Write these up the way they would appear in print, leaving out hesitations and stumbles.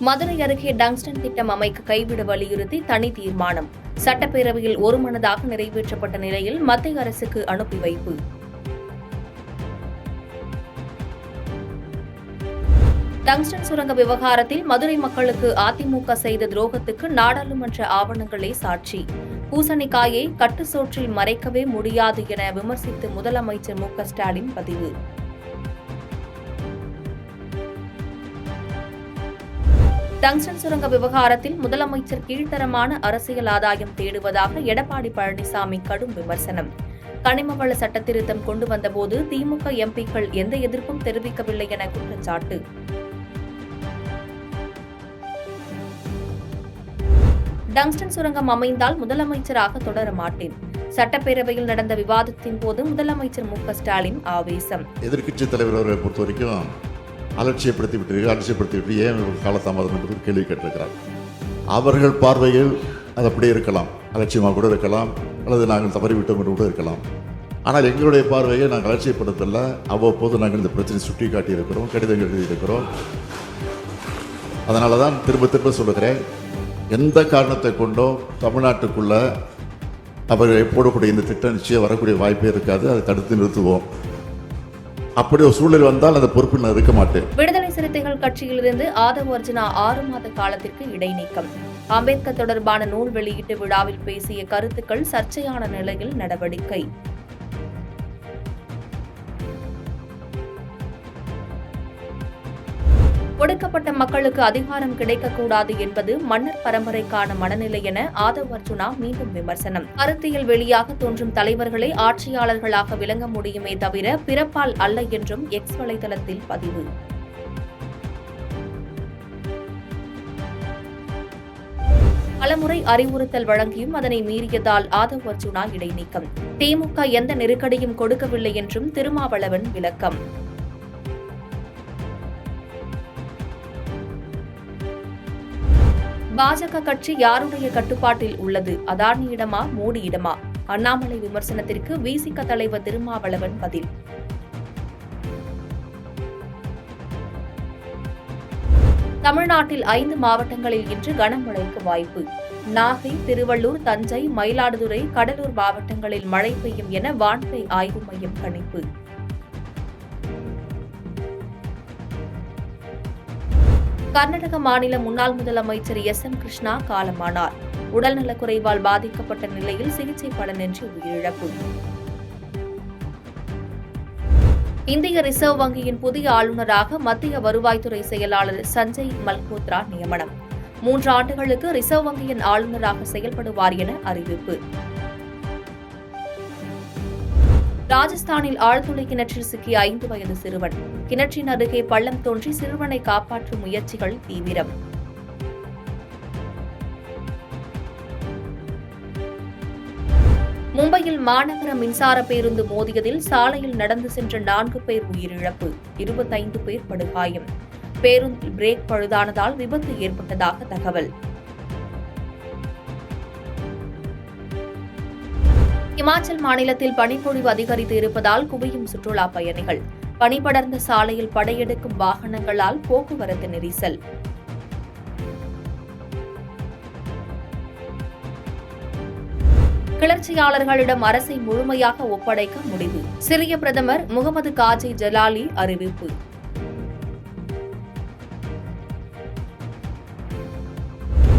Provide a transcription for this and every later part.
மதுரை அருகே டங்ஸ்டன் திட்டம் அமைக்க கைவிட வலியுறுத்தி தனி தீர்மானம் சட்டப்பேரவையில் ஒருமனதாக நிறைவேற்றப்பட்ட நிலையில் மத்திய அரசுக்கு அனுப்பி வைப்பு. டங்ஸ்டன் சுரங்க விவகாரத்தில் மதுரை மக்களுக்கு அதிமுக செய்த துரோகத்துக்கு நாடாளுமன்ற ஆவணங்களே சாட்சி. பூசணிக்காயை கட்டு சோற்றில் மறைக்கவே முடியாது என விமர்சித்து முதலமைச்சர் மு க ஸ்டாலின் பதிவு. டங்ஸ்டன் சுரங்க விவகாரத்தில் முதலமைச்சர் கீழ்த்தரமான அரசியல் ஆதாயம் தேடுவதாக எடப்பாடி பழனிசாமி கடும் விமர்சனம். கனிமவள சட்டத்திருத்தம் கொண்டு வந்தபோது திமுக எம்பிக்கள் எந்த எதிர்ப்பும் தெரிவிக்கவில்லை என குற்றச்சாட்டு. டங்ஸ்டன் சுரங்கம் அமைந்தால் முதலமைச்சராக தொடர மாட்டேன். சட்டப்பேரவையில் நடந்த விவாதத்தின் போது முதலமைச்சர் மு க ஸ்டாலின் ஆவேசம். எதிர்க்கட்சித் தலைவர் அவரை பொறுத்த வரைக்கும் அலட்சியப்படுத்திவிட்டு ஏன் காலதாமதம் என்று கேள்வி கேட்டிருக்கிறார். அவர்கள் பார்வையில் அது அப்படியே இருக்கலாம், அலட்சியமாக கூட இருக்கலாம், அல்லது நாங்கள் தவறிவிட்டோம் என்று கூட இருக்கலாம். ஆனால் எங்களுடைய பார்வையை நாங்கள் அலட்சியப்படுத்தல. அவ்வப்போது நாங்கள் இந்த பிரச்சனை சுட்டி காட்டியிருக்கிறோம், கடிதங்கள் எழுதியிருக்கிறோம். அதனால தான் திரும்ப திரும்ப சொல்லுகிறேன், எந்த காரணத்தை கொண்டோ தமிழ்நாட்டுக்குள்ள அவர்கள் போடக்கூடிய இந்த திட்டம் நிச்சயம் வரக்கூடிய வாய்ப்பே இருக்காது. அதை தடுத்து நிறுத்துவோம். அப்படி ஒரு சூழல் வந்தால் அந்த பொறுப்பில் நான் இருக்க மாட்டேன். விடுதலை சிறுத்தைகள் கட்சியிலிருந்து ஆதவ் அர்ஜுனா 6 மாத காலத்திற்கு இடைநீக்கம். அம்பேத்கர் தொடர்பான நூல் வெளியீட்டு விழாவில் பேசிய கருத்துக்கள் சர்ச்சையான நிலையில் நடவடிக்கை. ஒடுக்கப்பட்ட மக்களுக்கு அதிகாரம் கிடைக்கக்கூடாது என்பது மன்னர் பரம்பரைக்கான மனநிலை என ஆதவ் அர்ஜுனா மீண்டும் விமர்சனம். கருத்தியல் வெளியாக தோன்றும் தலைவர்களை ஆட்சியாளர்களாக விளங்க முடியுமே தவிர பிறப்பால் அல்ல என்றும் எக்ஸ் வலைதளத்தில் பதிவு. பலமுறை அறிவுறுத்தல் வழங்கியும் அதனை மீறியதால் ஆதவ் அர்ஜுனா இடைநீக்கம். திமுக எந்த நெருக்கடியும் கொடுக்கவில்லை என்றும் திருமாவளவன் விளக்கம். பாஜக கட்சி யாருடைய கட்டுப்பாட்டில் உள்ளது? அதானியிடமா, மோடியிடமா? அண்ணாமலை விமர்சனத்திற்கு விசிக தலைவர் திருமாவளவன் பதில். தமிழ்நாட்டில் 5 மாவட்டங்களில் இன்று கனமழைக்கு வாய்ப்பு. நாகை, திருவள்ளூர், தஞ்சை, மயிலாடுதுறை, கடலூர் மாவட்டங்களில் மழை பெய்யும் என வானிலை ஆய்வு மையம் கணிப்பு. கர்நாடக மாநில முன்னாள் முதலமைச்சர் எஸ்.எம். கிருஷ்ணா காலமானார். உடல்நலக்குறைவால் பாதிக்கப்பட்ட நிலையில் சிகிச்சை பலனின்றி உயிரிழப்பு. இந்திய ரிசர்வ் வங்கியின் புதிய ஆளுநராக மத்திய வருவாய்த்துறை செயலாளர் சஞ்சய் மல்கோத்ரா நியமனம். 3 ஆண்டுகளுக்கு ரிசர்வ் வங்கியின் ஆளுநராக செயல்படுவார் என அறிவிப்பு. ராஜஸ்தானில் ஆழ்துளை கிணற்றில் சிக்கிய 5 வயது சிறுவன். கிணற்றின் அருகே பள்ளம் தோன்றி சிறுவனை காப்பாற்றும் முயற்சிகள் தீவிரம். மும்பையில் மாநகர மின்சார பேருந்து மோதியதில் சாலையில் நடந்து சென்ற 4 பேர் உயிரிழப்பு, 25 பேர் படுகாயம். பேருந்தில் பிரேக் பழுதானதால் விபத்து ஏற்பட்டதாக தகவல். இமாச்சல் மாநிலத்தில் பனிப்பொழிவு அதிகரித்து இருப்பதால் குவியும் சுற்றுலா பயணிகள். பனிபடர்ந்த சாலையில் படையெடுக்கும் வாகனங்களால் போக்குவரத்து நெரிசல். கிளர்ச்சியாளர்களிடம் அரசை முழுமையாக ஒப்படைக்க முடிவு. சிரிய பிரதமர் முகமது காஜி ஜலாலி அறிவிப்பு.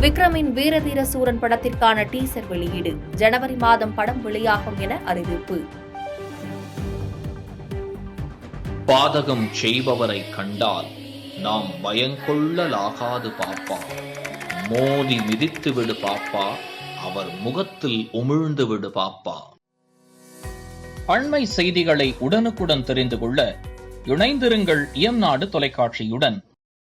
விக்ரமின் வீரதீர சூரன் படத்திற்கான டீசர் வெளியீடு. ஜனவரி மாதம் படம் வெளியாகும் என அறிவிப்பு. பாதகம் செய்பவரை கண்டால் நாம் பயங்கொள்ளலாகாது பாப்பா. மோதி மிதித்து விடு பாப்பா, அவர் முகத்தில் உமிழ்ந்து விடு பாப்பா. அண்மை செய்திகளை உடனுக்குடன் தெரிந்து கொள்ள இணைந்திருங்கள் இயம்நாடு தொலைக்காட்சியுடன்.